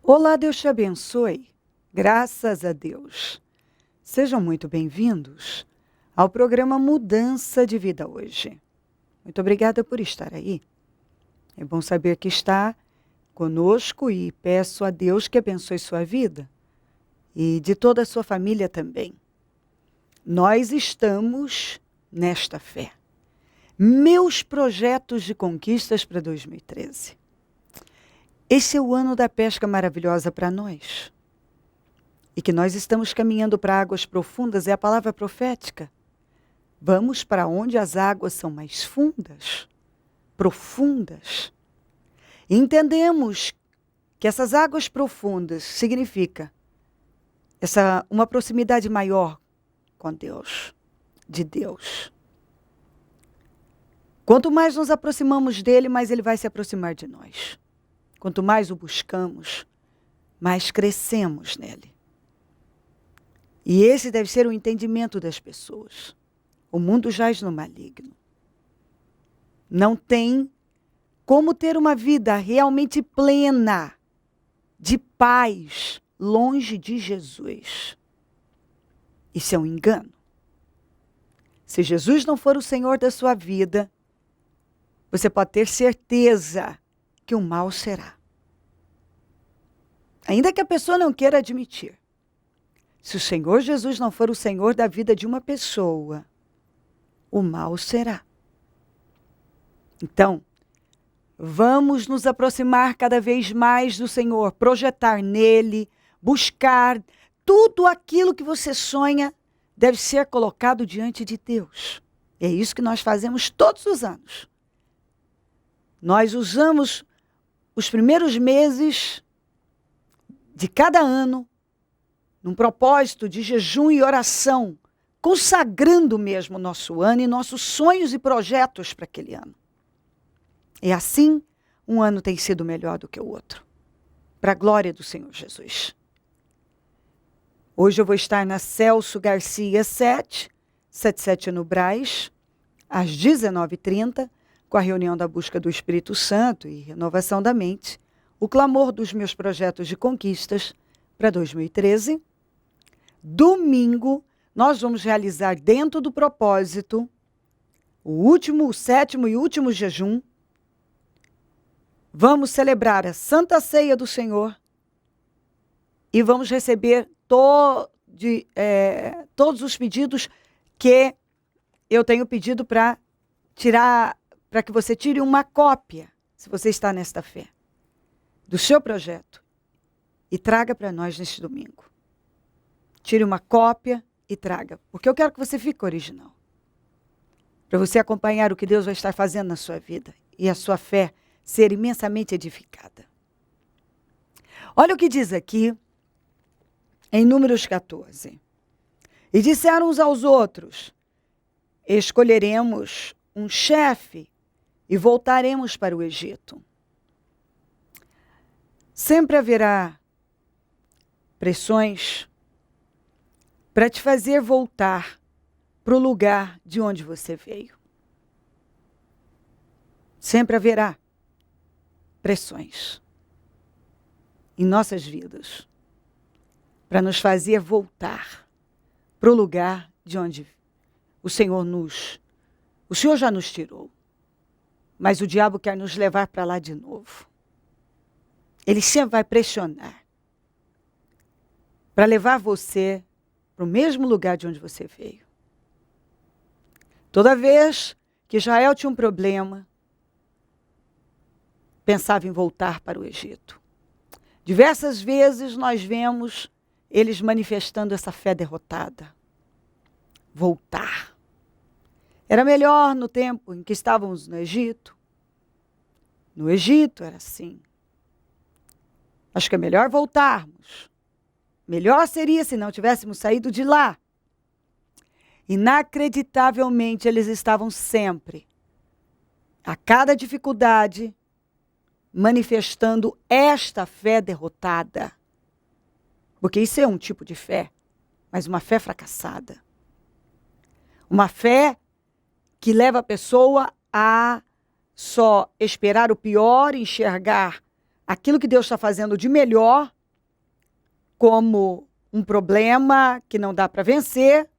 Olá, Deus te abençoe. Graças a Deus. Sejam muito bem-vindos ao programa Mudança de Vida hoje. Muito obrigada por estar aí. É bom saber que está conosco e peço a Deus que abençoe sua vida e de toda a sua família também. Nós estamos nesta fé. Meus projetos de conquistas para 2013. Esse é o ano da pesca maravilhosa para nós. E que nós estamos caminhando para águas profundas, é a palavra profética. Vamos para onde as águas são mais fundas, profundas. E entendemos que essas águas profundas significa uma proximidade maior com Deus, de Deus. Quanto mais nos aproximamos dele, mais ele vai se aproximar de nós. Quanto mais o buscamos, mais crescemos nele. E esse deve ser o entendimento das pessoas. O mundo jaz no maligno. Não tem como ter uma vida realmente plena, de paz, longe de Jesus. Isso é um engano. Se Jesus não for o Senhor da sua vida, você pode ter certeza que o mal será. Ainda que a pessoa não queira admitir. Se o Senhor Jesus não for o Senhor da vida de uma pessoa, o mal será. Então, vamos nos aproximar cada vez mais do Senhor, projetar nele, buscar tudo aquilo que você sonha deve ser colocado diante de Deus. É isso que nós fazemos todos os anos. Nós usamos os primeiros meses de cada ano num propósito de jejum e oração, consagrando mesmo o nosso ano e nossos sonhos e projetos para aquele ano. E assim, um ano tem sido melhor do que o outro, para a glória do Senhor Jesus. Hoje eu vou estar na Celso Garcia 777 no Brás, às 19h30, com a reunião da busca do Espírito Santo e renovação da mente, o clamor dos meus projetos de conquistas para 2013. Domingo, nós vamos realizar dentro do propósito o sétimo e último jejum. Vamos celebrar a Santa Ceia do Senhor e vamos receber todos os pedidos que eu tenho pedido para que você tire uma cópia, se você está nesta fé, do seu projeto e traga para nós neste domingo. Tire uma cópia e traga, porque eu quero que você fique original. Para você acompanhar o que Deus vai estar fazendo na sua vida e a sua fé ser imensamente edificada. Olha o que diz aqui em Números 14. E disseram uns aos outros: escolheremos um chefe e voltaremos para o Egito. Sempre haverá pressões para te fazer voltar para o lugar de onde você veio. Sempre haverá pressões em nossas vidas para nos fazer voltar para o lugar de onde o Senhor já nos tirou. Mas o diabo quer nos levar para lá de novo. Ele sempre vai pressionar para levar você para o mesmo lugar de onde você veio. Toda vez que Israel tinha um problema, pensava em voltar para o Egito. Diversas vezes nós vemos eles manifestando essa fé derrotada. Voltar. Era melhor no tempo em que estávamos no Egito. No Egito era assim. Acho que é melhor voltarmos. Melhor seria se não tivéssemos saído de lá. Inacreditavelmente, eles estavam sempre, a cada dificuldade, manifestando esta fé derrotada. Porque isso é um tipo de fé, mas uma fé fracassada. Uma fé que leva a pessoa a só esperar o pior, enxergar aquilo que Deus está fazendo de melhor como um problema que não dá para vencer.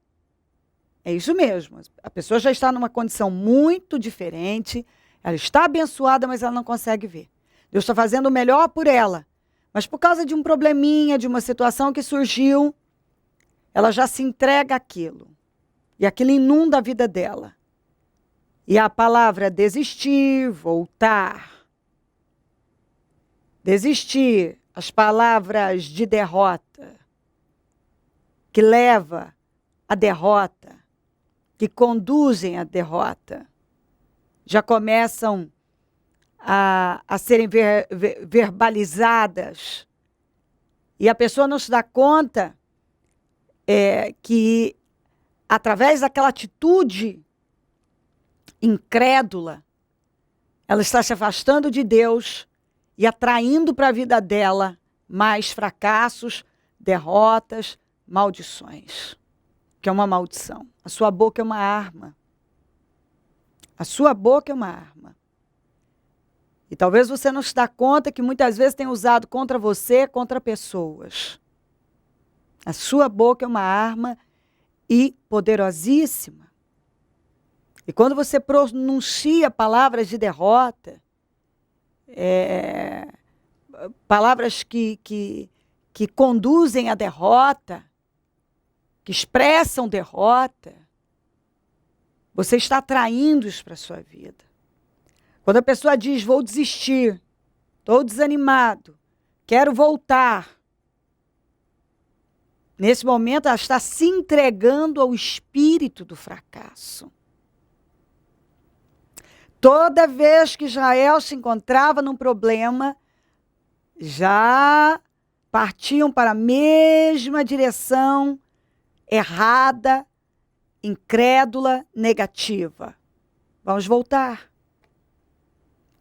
É isso mesmo. A pessoa já está numa condição muito diferente, ela está abençoada, mas ela não consegue ver. Deus está fazendo o melhor por ela, mas por causa de um probleminha, de uma situação que surgiu, ela já se entrega àquilo. E aquilo inunda a vida dela. E a palavra desistir, voltar. Desistir, as palavras de derrota, que leva à derrota, que conduzem à derrota, já começam a serem verbalizadas. E a pessoa não se dá conta que, através daquela atitude incrédula, ela está se afastando de Deus e atraindo para a vida dela mais fracassos, derrotas, maldições. Que é uma maldição. A sua boca é uma arma. A sua boca é uma arma. E talvez você não se dê conta que muitas vezes tem usado contra você, contra pessoas. A sua boca é uma arma e poderosíssima. E quando você pronuncia palavras de derrota, palavras que conduzem à derrota, que expressam derrota, você está atraindo isso para a sua vida. Quando a pessoa diz, vou desistir, estou desanimado, quero voltar, nesse momento ela está se entregando ao espírito do fracasso. Toda vez que Israel se encontrava num problema, já partiam para a mesma direção errada, incrédula, negativa. Vamos voltar.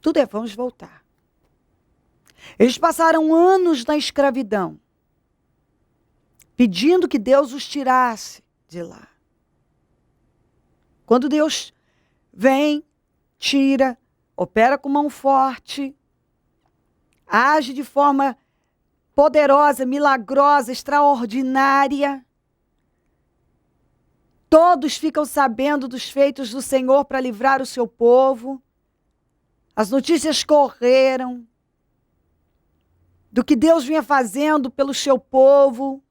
Tudo é vamos voltar. Eles passaram anos na escravidão, pedindo que Deus os tirasse de lá. Quando Deus vem, tira, opera com mão forte, age de forma poderosa, milagrosa, extraordinária. Todos ficam sabendo dos feitos do Senhor para livrar o seu povo. As notícias correram do que Deus vinha fazendo pelo seu povo.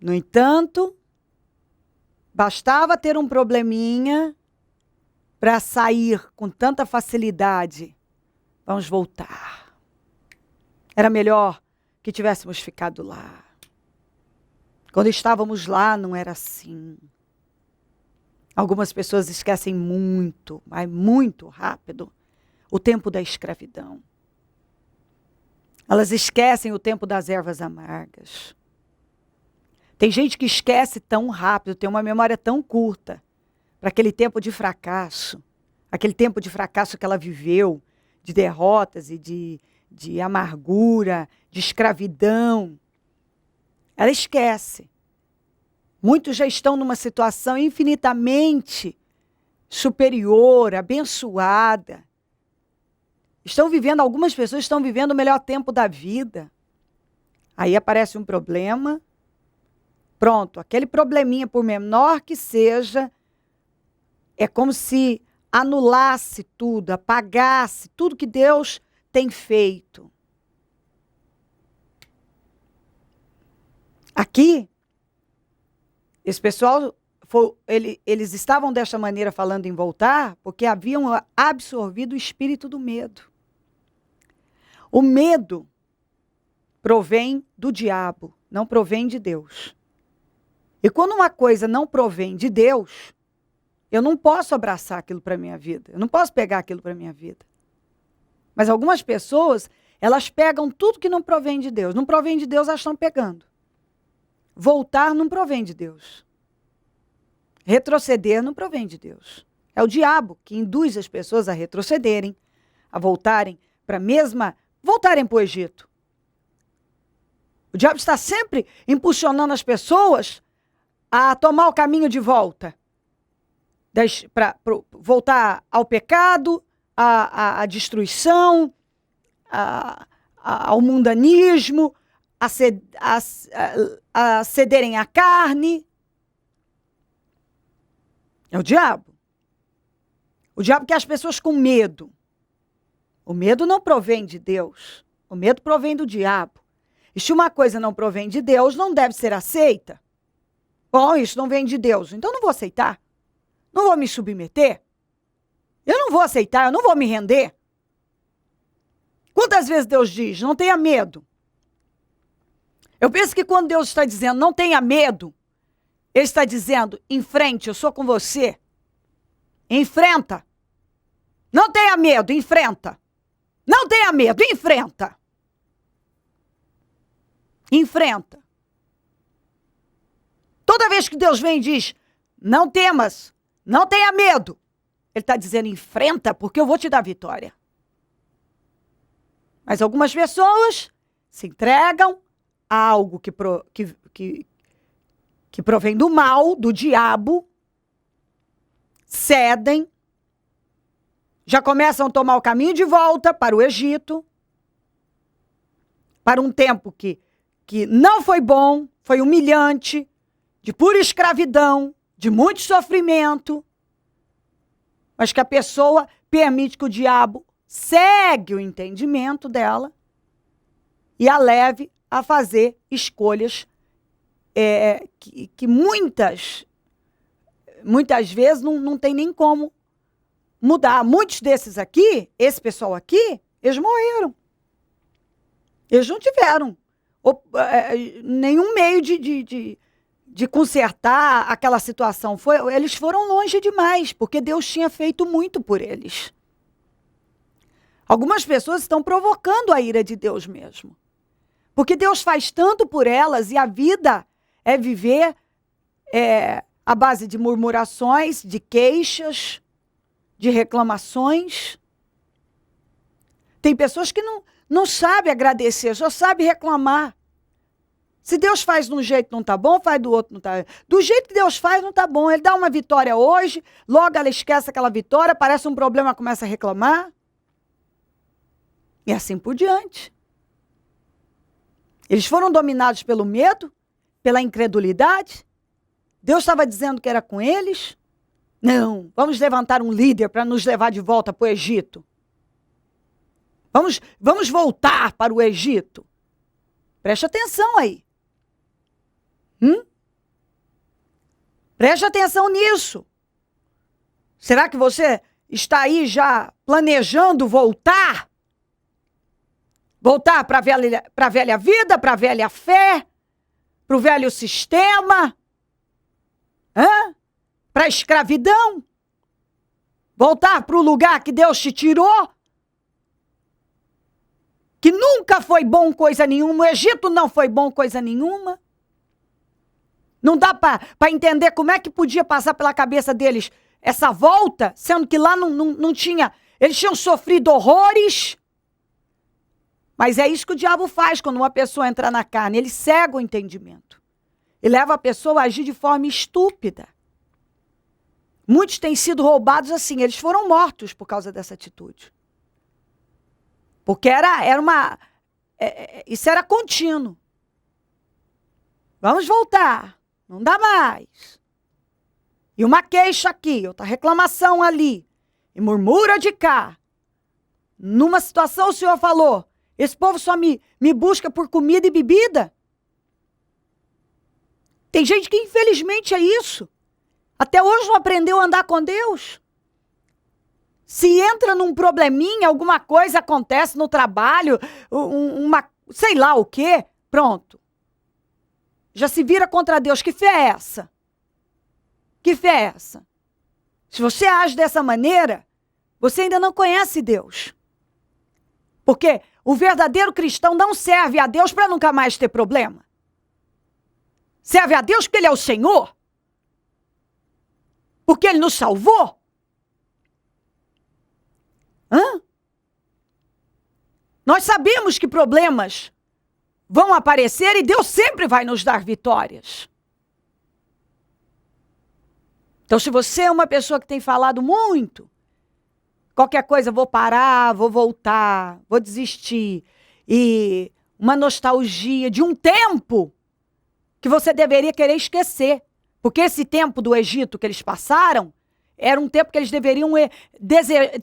No entanto, bastava ter um probleminha para sair com tanta facilidade. Vamos voltar. Era melhor que tivéssemos ficado lá. Quando estávamos lá, não era assim. Algumas pessoas esquecem muito, mas muito rápido, o tempo da escravidão. Elas esquecem o tempo das ervas amargas. Tem gente que esquece tão rápido, tem uma memória tão curta para aquele tempo de fracasso, aquele tempo de fracasso que ela viveu, de derrotas e de amargura, de escravidão. Ela esquece. Muitos já estão numa situação infinitamente superior, abençoada. Algumas pessoas estão vivendo o melhor tempo da vida. Aí aparece um problema. Pronto, aquele probleminha, por menor que seja, é como se anulasse tudo, apagasse tudo que Deus tem feito. Aqui, esse pessoal, eles estavam desta maneira falando em voltar, porque haviam absorvido o espírito do medo. O medo provém do diabo, não provém de Deus. E quando uma coisa não provém de Deus, eu não posso abraçar aquilo para a minha vida. Eu não posso pegar aquilo para a minha vida. Mas algumas pessoas, elas pegam tudo que não provém de Deus. Não provém de Deus, elas estão pegando. Voltar não provém de Deus. Retroceder não provém de Deus. É o diabo que induz as pessoas a retrocederem, a voltarem para a mesma... Voltarem para o Egito. O diabo está sempre impulsionando as pessoas a tomar o caminho de volta. Para voltar ao pecado, à destruição, ao mundanismo, a cederem à carne. É o diabo. O diabo quer as pessoas com medo. O medo não provém de Deus. O medo provém do diabo. E se uma coisa não provém de Deus, não deve ser aceita. Bom, isso não vem de Deus, então não vou aceitar. Não vou me submeter. Eu não vou aceitar, eu não vou me render. Quantas vezes Deus diz, não tenha medo? Eu penso que quando Deus está dizendo, não tenha medo, Ele está dizendo, enfrente, eu sou com você. Enfrenta. Não tenha medo, enfrenta. Não tenha medo, enfrenta. Enfrenta. Toda vez que Deus vem e diz, não temas, não tenha medo, Ele está dizendo, enfrenta, porque eu vou te dar vitória. Mas algumas pessoas se entregam a algo que provém do mal, do diabo, cedem, já começam a tomar o caminho de volta para o Egito, para um tempo que não foi bom, foi humilhante, de pura escravidão, de muito sofrimento, mas que a pessoa permite que o diabo segue o entendimento dela e a leve a fazer escolhas que muitas vezes não tem nem como mudar. Muitos desses aqui, esse pessoal aqui, eles morreram. Eles não tiveram nenhum meio de consertar aquela situação. Eles foram longe demais, porque Deus tinha feito muito por eles. Algumas pessoas estão provocando a ira de Deus mesmo. Porque Deus faz tanto por elas e a vida é viver à base de murmurações, de queixas, de reclamações. Tem pessoas que não sabem agradecer, só sabem reclamar. Se Deus faz de um jeito não tá bom, faz do outro não tá. Do jeito que Deus faz não tá bom. Ele dá uma vitória hoje, logo ela esquece aquela vitória, aparece um problema, começa a reclamar. E assim por diante. Eles foram dominados pelo medo, pela incredulidade. Deus estava dizendo que era com eles. Não, vamos levantar um líder para nos levar de volta para o Egito. Vamos voltar para o Egito. Preste atenção aí. Preste atenção nisso. Será que você está aí já planejando voltar? Voltar para a velha vida, para a velha fé, para o velho sistema? Para a escravidão? Voltar para o lugar que Deus te tirou? Que nunca foi bom coisa nenhuma, o Egito não foi bom coisa nenhuma. Não dá para entender como é que podia passar pela cabeça deles essa volta, sendo que lá não tinha, eles tinham sofrido horrores. Mas é isso que o diabo faz quando uma pessoa entra na carne, ele cega o entendimento. E leva a pessoa a agir de forma estúpida. Muitos têm sido roubados assim, eles foram mortos por causa dessa atitude. Porque isso era contínuo. Vamos voltar, não dá mais. E uma queixa aqui, outra reclamação ali, e murmura de cá. Numa situação o Senhor falou, esse povo só me busca por comida e bebida. Tem gente que infelizmente é isso. Até hoje não aprendeu a andar com Deus. Se entra num probleminha, alguma coisa acontece no trabalho, sei lá o quê, pronto. Já se vira contra Deus. Que fé é essa? Que fé é essa? Se você age dessa maneira, você ainda não conhece Deus. Porque o verdadeiro cristão não serve a Deus para nunca mais ter problema. Serve a Deus porque Ele é o Senhor. Porque Ele nos salvou. Nós sabemos que problemas vão aparecer e Deus sempre vai nos dar vitórias. Então, se você é uma pessoa que tem falado muito qualquer coisa vou parar, vou voltar, vou desistir. E uma nostalgia de um tempo que você deveria querer esquecer. Porque esse tempo do Egito que eles passaram era um tempo que eles deveriam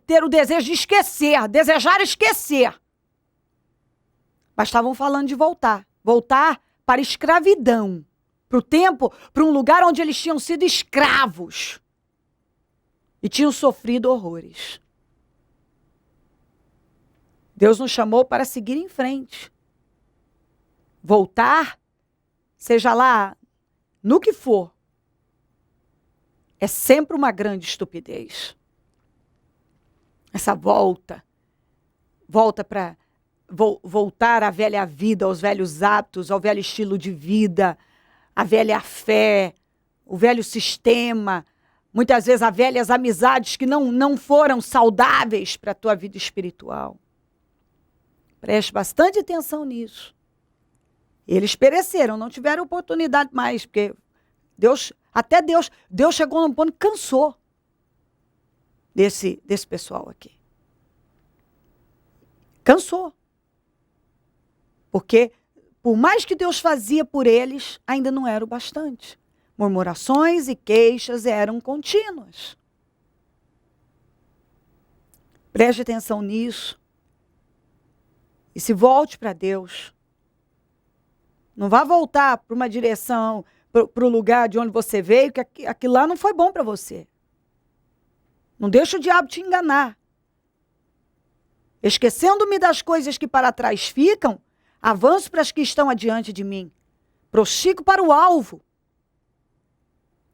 ter o desejo de esquecer, desejar esquecer. Mas estavam falando de voltar. Voltar para a escravidão. Para o tempo, para um lugar onde eles tinham sido escravos. E tinham sofrido horrores. Deus nos chamou para seguir em frente. Voltar, seja lá no que for, é sempre uma grande estupidez. Essa volta para voltar à velha vida, aos velhos hábitos, ao velho estilo de vida, à velha fé, o velho sistema, muitas vezes as velhas amizades que não foram saudáveis para a tua vida espiritual. Preste bastante atenção nisso. Eles pereceram, não tiveram oportunidade mais, porque Deus chegou num ponto que cansou desse pessoal aqui. Cansou. Porque, por mais que Deus fazia por eles, ainda não era o bastante. Murmurações e queixas eram contínuas. Preste atenção nisso. E se volte para Deus. Não vá voltar para uma direção, para o lugar de onde você veio, que aquilo lá não foi bom para você. Não deixa o diabo te enganar. Esquecendo-me das coisas que para trás ficam, avanço para as que estão adiante de mim. Prossigo para o alvo.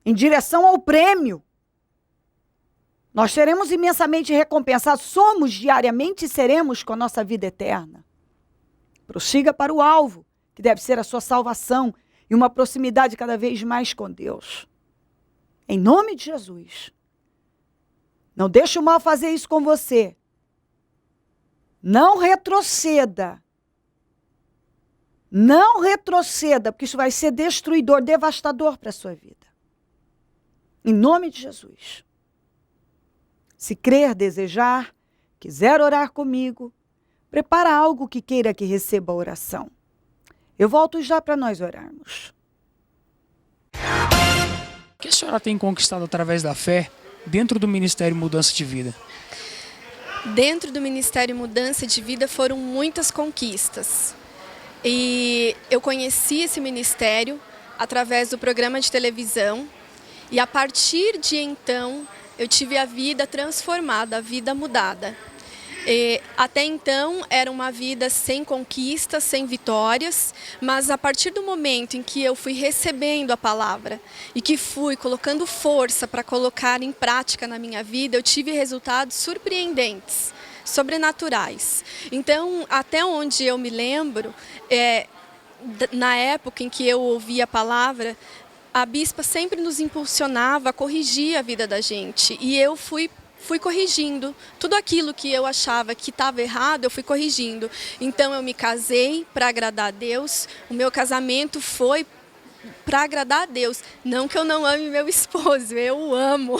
Em direção ao prêmio. Nós seremos imensamente recompensados. Somos diariamente e seremos com a nossa vida eterna. Prossiga para o alvo, que deve ser a sua salvação e uma proximidade cada vez mais com Deus. Em nome de Jesus. Não deixe o mal fazer isso com você. Não retroceda. Não retroceda, porque isso vai ser destruidor, devastador para a sua vida. Em nome de Jesus. Se crer, desejar, quiser orar comigo, prepara algo que queira que receba a oração. Eu volto já para nós orarmos. O que a senhora tem conquistado através da fé dentro do Ministério Mudança de Vida? Dentro do Ministério Mudança de Vida foram muitas conquistas. E eu conheci esse ministério através do programa de televisão. E a partir de então, eu tive a vida transformada, a vida mudada. Até então era uma vida sem conquistas, sem vitórias, mas a partir do momento em que eu fui recebendo a palavra e que fui colocando força para colocar em prática na minha vida, eu tive resultados surpreendentes, sobrenaturais. Então, até onde eu me lembro, na época em que eu ouvi a palavra, a bispa sempre nos impulsionava a corrigir a vida da gente e eu fui corrigindo. Tudo aquilo que eu achava que estava errado, eu fui corrigindo. Então eu me casei para agradar a Deus. O meu casamento foi para agradar a Deus. Não que eu não ame meu esposo, eu o amo.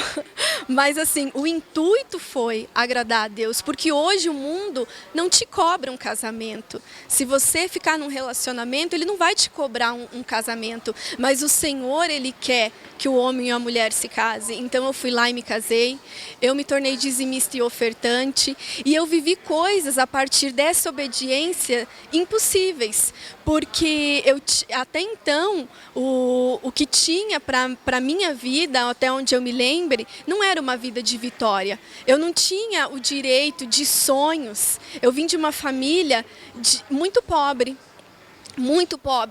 Mas assim, o intuito foi agradar a Deus, porque hoje o mundo não te cobra um casamento. Se você ficar num relacionamento, ele não vai te cobrar um casamento, mas o Senhor, ele quer que o homem e a mulher se casem. Então eu fui lá e me casei, eu me tornei dizimista e ofertante, e eu vivi coisas a partir dessa obediência impossíveis, porque até então o que tinha para a minha vida, até onde eu me lembre, não era uma vida de vitória. Eu não tinha o direito de sonhos. Eu vim de uma família muito pobre,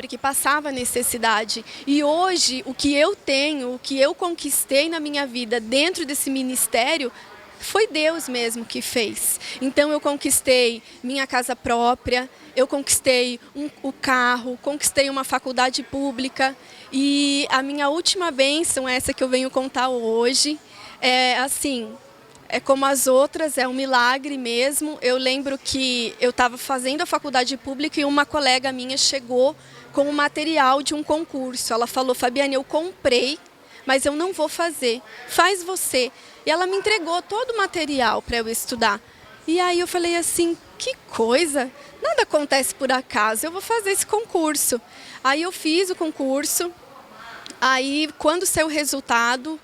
que passava necessidade. E hoje, o que eu tenho, o que eu conquistei na minha vida dentro desse ministério, foi Deus mesmo que fez. Então eu conquistei minha casa própria, eu conquistei o carro, conquistei uma faculdade pública. E a minha última bênção, essa que eu venho contar hoje, é como as outras, é um milagre mesmo. Eu lembro que eu estava fazendo a faculdade pública e uma colega minha chegou com o material de um concurso. Ela falou: Fabiane, eu comprei mas eu não vou fazer, faz você. E ela me entregou todo o material para eu estudar. E aí eu falei assim, que coisa, nada acontece por acaso, eu vou fazer esse concurso. Aí eu fiz o concurso, aí quando saiu o resultado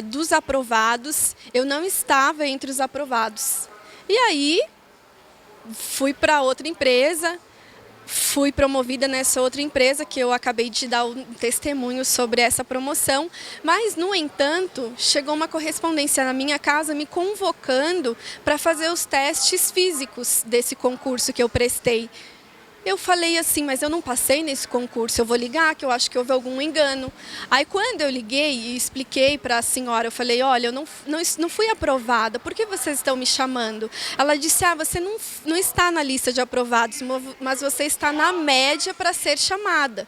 dos aprovados, eu não estava entre os aprovados. E aí fui para outra empresa, fui promovida nessa outra empresa, que eu acabei de dar um testemunho sobre essa promoção, mas, no entanto, chegou uma correspondência na minha casa me convocando para fazer os testes físicos desse concurso que eu prestei. Eu falei assim, mas eu não passei nesse concurso, eu vou ligar, que eu acho que houve algum engano. Aí quando eu liguei e expliquei para a senhora, eu falei, olha, eu não fui aprovada, por que vocês estão me chamando? Ela disse, você não está na lista de aprovados, mas você está na média para ser chamada.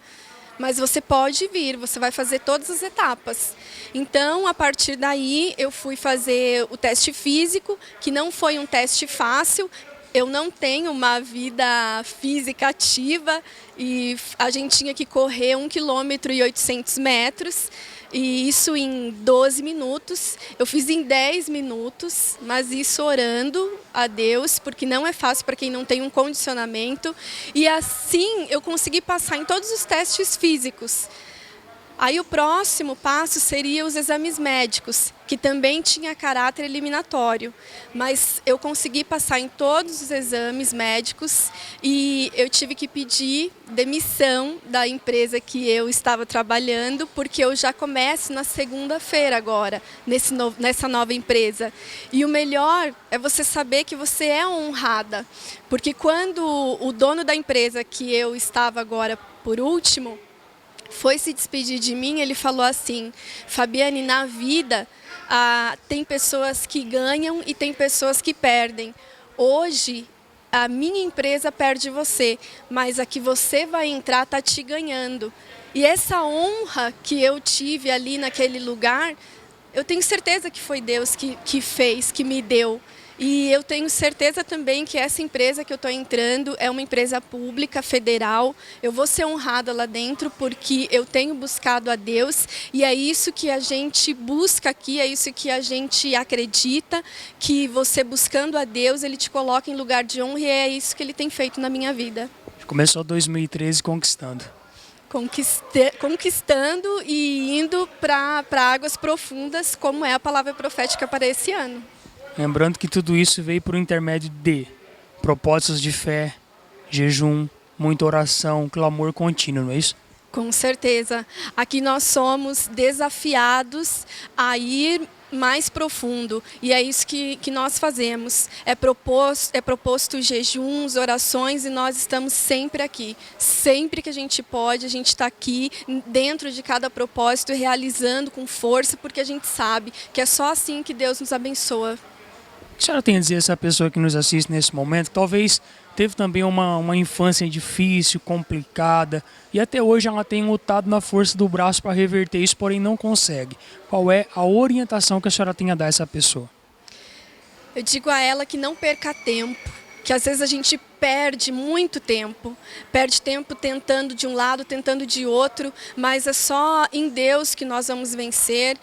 Mas você pode vir, você vai fazer todas as etapas. Então, a partir daí, eu fui fazer o teste físico, que não foi um teste fácil. Eu não tenho uma vida física ativa e a gente tinha que correr 1,8 km, e isso em 12 minutos. Eu fiz em 10 minutos, mas isso orando a Deus, porque não é fácil para quem não tem um condicionamento. E assim eu consegui passar em todos os testes físicos. Aí o próximo passo seria os exames médicos, que também tinha caráter eliminatório. Mas eu consegui passar em todos os exames médicos e eu tive que pedir demissão da empresa que eu estava trabalhando, porque eu já começo na segunda-feira agora, nessa nova empresa. E o melhor é você saber que você é honrada, porque quando o dono da empresa que eu estava agora por último foi se despedir de mim, ele falou assim, Fabiane, na vida tem pessoas que ganham e tem pessoas que perdem. Hoje, a minha empresa perde você, mas a que você vai entrar está te ganhando. E essa honra que eu tive ali naquele lugar, eu tenho certeza que foi Deus que fez, que me deu. E eu tenho certeza também que essa empresa que eu estou entrando é uma empresa pública, federal. Eu vou ser honrada lá dentro porque eu tenho buscado a Deus e é isso que a gente busca aqui, é isso que a gente acredita, que você buscando a Deus, Ele te coloca em lugar de honra e é isso que Ele tem feito na minha vida. Começou 2013 conquistando. Conquistando e indo para águas profundas, como é a palavra profética para esse ano. Lembrando que tudo isso veio por intermédio de propósitos de fé, jejum, muita oração, clamor contínuo, não é isso? Com certeza. Aqui nós somos desafiados a ir mais profundo e é isso que nós fazemos. É proposto jejuns, orações e nós estamos sempre aqui. Sempre que a gente pode, a gente está aqui dentro de cada propósito, realizando com força, porque a gente sabe que é só assim que Deus nos abençoa. O que a senhora tem a dizer a essa pessoa que nos assiste nesse momento? Talvez teve também uma infância difícil, complicada, e até hoje ela tem lutado na força do braço para reverter isso, porém não consegue. Qual é a orientação que a senhora tem a dar a essa pessoa? Eu digo a ela que não perca tempo, que às vezes a gente perde muito tempo, perde tempo tentando de um lado, tentando de outro, mas é só em Deus que nós vamos vencer.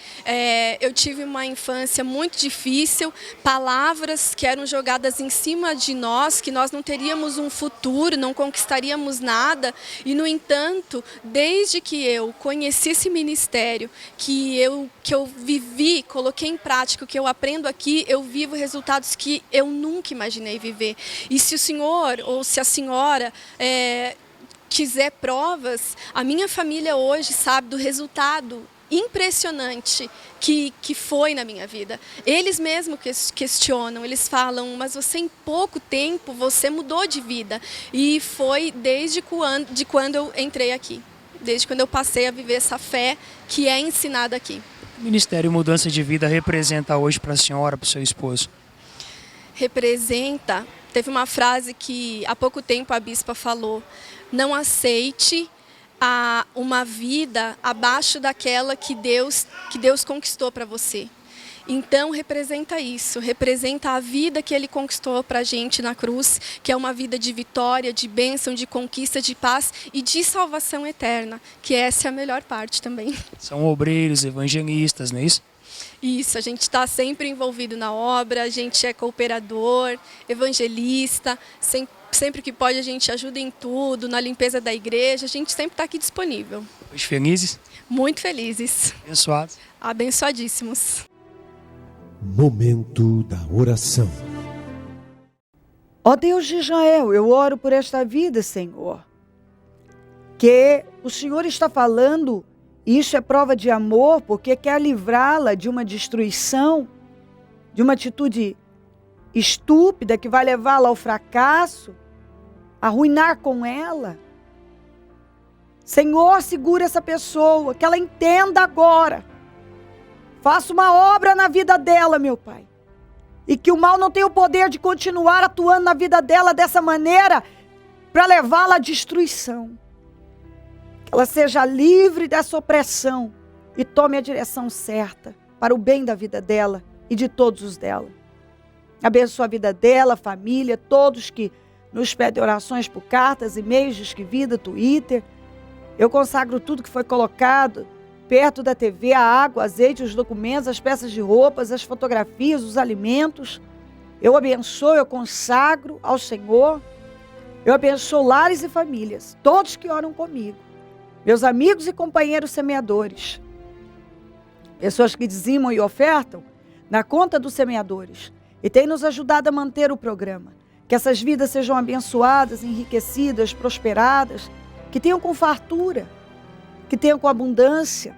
Eu tive uma infância muito difícil, palavras que eram jogadas em cima de nós, que nós não teríamos um futuro, não conquistaríamos nada, e no entanto, desde que eu conheci esse ministério, que eu vivi, coloquei em prática, o que eu aprendo aqui, eu vivo resultados que eu nunca imaginei viver. E se o Senhor ou se a senhora quiser provas, a minha família hoje sabe do resultado impressionante que foi na minha vida. Eles mesmos questionam, eles falam, mas você em pouco tempo, você mudou de vida. E foi desde quando eu entrei aqui, desde quando eu passei a viver essa fé que é ensinada aqui. O Ministério Mudança de Vida representa hoje para a senhora, para o seu esposo? Representa. Teve uma frase que há pouco tempo a bispa falou, não aceite uma vida abaixo daquela que Deus conquistou para você. Então representa isso, representa a vida que ele conquistou para a gente na cruz, que é uma vida de vitória, de bênção, de conquista, de paz e de salvação eterna, que essa é a melhor parte também. São obreiros, evangelistas, não é isso? Isso, a gente está sempre envolvido na obra, a gente é cooperador, evangelista, sempre que pode a gente ajuda em tudo, na limpeza da igreja, a gente sempre está aqui disponível. Hoje felizes, Muito felizes, abençoados. abençoadíssimos. Momento da oração. Ó Deus de Israel, eu oro por esta vida, Senhor. Que o Senhor está falando, isso é prova de amor, porque quer livrá-la de uma destruição, de uma atitude estúpida que vai levá-la ao fracasso, arruinar com ela. Senhor, segura essa pessoa, que ela entenda agora. Faça uma obra na vida dela, meu Pai. E que o mal não tenha o poder de continuar atuando na vida dela dessa maneira para levá-la à destruição. Que ela seja livre dessa opressão e tome a direção certa para o bem da vida dela e de todos os dela. Abençoa a vida dela, a família, todos que nos pedem orações por cartas, e-mails, Disque Vida, Twitter. Eu consagro tudo que foi colocado perto da TV, a água, o azeite, os documentos, as peças de roupas, as fotografias, os alimentos. Eu abençoo, eu consagro ao Senhor. Eu abençoo lares e famílias, todos que oram comigo. Meus amigos e companheiros semeadores. Pessoas que dizimam e ofertam na conta dos semeadores. E têm nos ajudado a manter o programa. Que essas vidas sejam abençoadas, enriquecidas, prosperadas. Que tenham com fartura. Que tenham com abundância.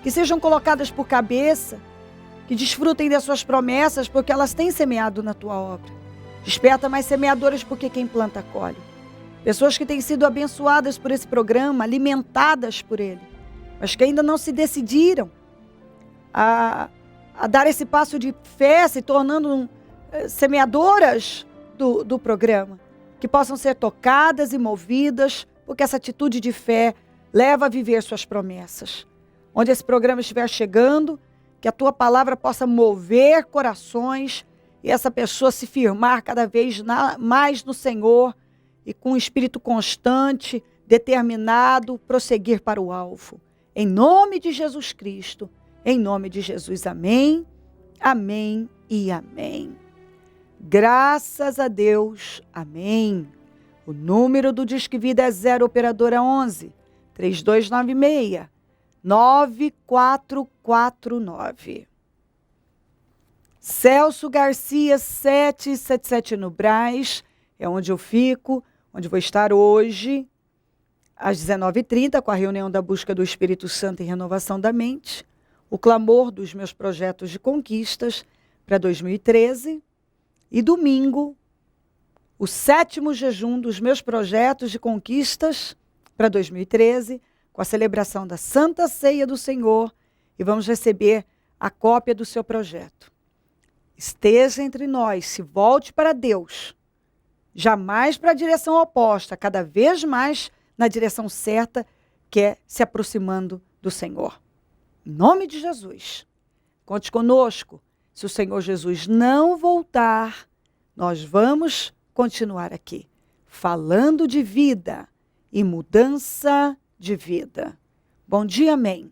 Que sejam colocadas por cabeça. Que desfrutem das suas promessas, porque elas têm semeado na tua obra. Desperta mais semeadores, porque quem planta colhe. Pessoas que têm sido abençoadas por esse programa, alimentadas por ele, mas que ainda não se decidiram a dar esse passo de fé, se tornando semeadoras do programa. Que possam ser tocadas e movidas, porque essa atitude de fé leva a viver suas promessas. Onde esse programa estiver chegando, que a tua palavra possa mover corações e essa pessoa se firmar cada vez mais no Senhor e com um espírito constante, determinado, prosseguir para o alvo. Em nome de Jesus Cristo, em nome de Jesus, amém, amém e amém. Graças a Deus, amém. O número do Disque Vida é 0 operadora 11 3296 9449. Celso Garcia 777 no Brás, é onde eu fico, onde vou estar hoje, às 19h30, com a reunião da busca do Espírito Santo e renovação da mente, o clamor dos meus projetos de conquistas para 2013, e domingo, o 7º jejum dos meus projetos de conquistas para 2013, com a celebração da Santa Ceia do Senhor, e vamos receber a cópia do seu projeto. Esteja entre nós, se volte para Deus, jamais para a direção oposta, cada vez mais na direção certa, que é se aproximando do Senhor. Em nome de Jesus, conte conosco. Se o Senhor Jesus não voltar, nós vamos continuar aqui, falando de vida e mudança de vida. Bom dia, amém.